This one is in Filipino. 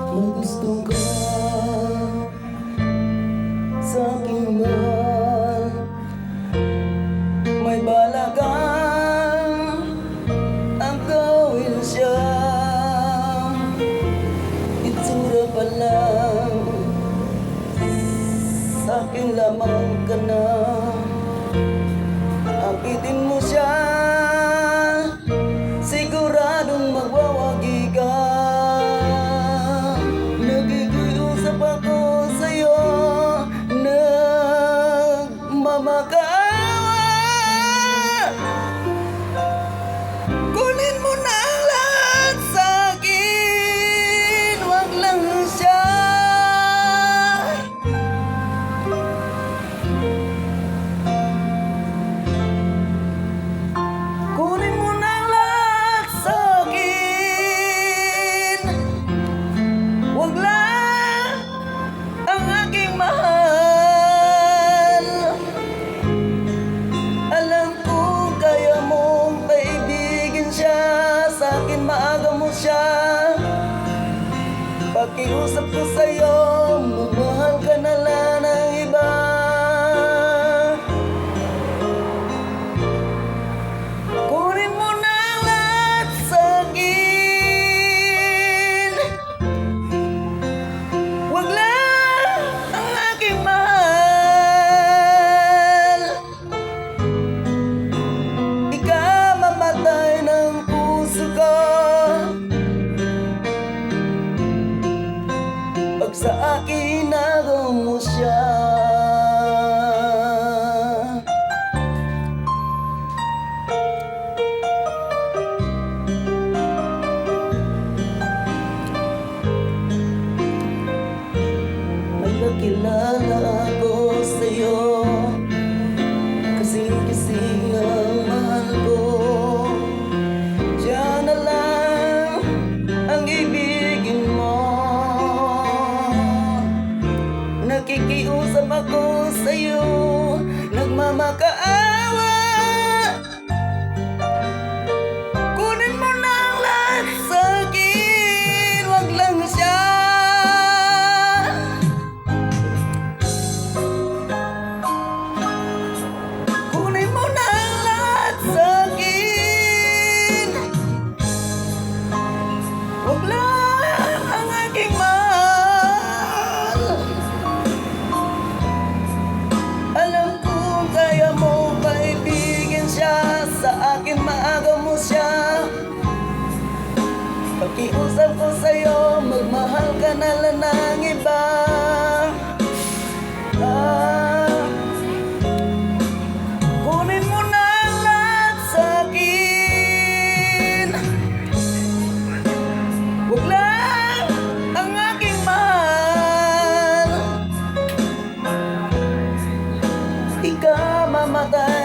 May gusto ka sa aking mahal, may bala kang ang gawin siya. Itsura pa lang sa akin lamang ka na. Akitin mo siya, siguradong magwawagi ka. Nakikiusap ako sa'yo, nagmamakaawa. Kunin mo na ang lahat sa'kin, wag lang siya. Kunin mo na ang lahat sa'kin, wag lang ang aking mahal. Alam ko kaya mong kaibigin siya, sa'kin maaga mo siya. Pakiusap ko sa'yo, magmahal ka na lang ng iba. Kunin mo na ang lahat sa'kin, wag lang ang aking mahal. Ikaw mamatay ng puso ko pag sa akin agaw mo siya. May kakilala ako sa'yo, kasing-kasing ang mahal ko. Siya na lang ang ibigin mo. Nakikiusap ako sa'yo, nagmamakaawa. Kunin mo na ang lahat sa'kin, wag lang siya. Kunin mo na ang lahat sa'kin, wag lang ang aking mahal. Alam kong kaya mo kaibigin siya, sa akin maaga mo siya. Pakiusap ko sa'yo, magmahal ka na lang ng iba. Kunin mo na ang lahat sa'kin, wag lang ang aking mahal. Ikaw mamatay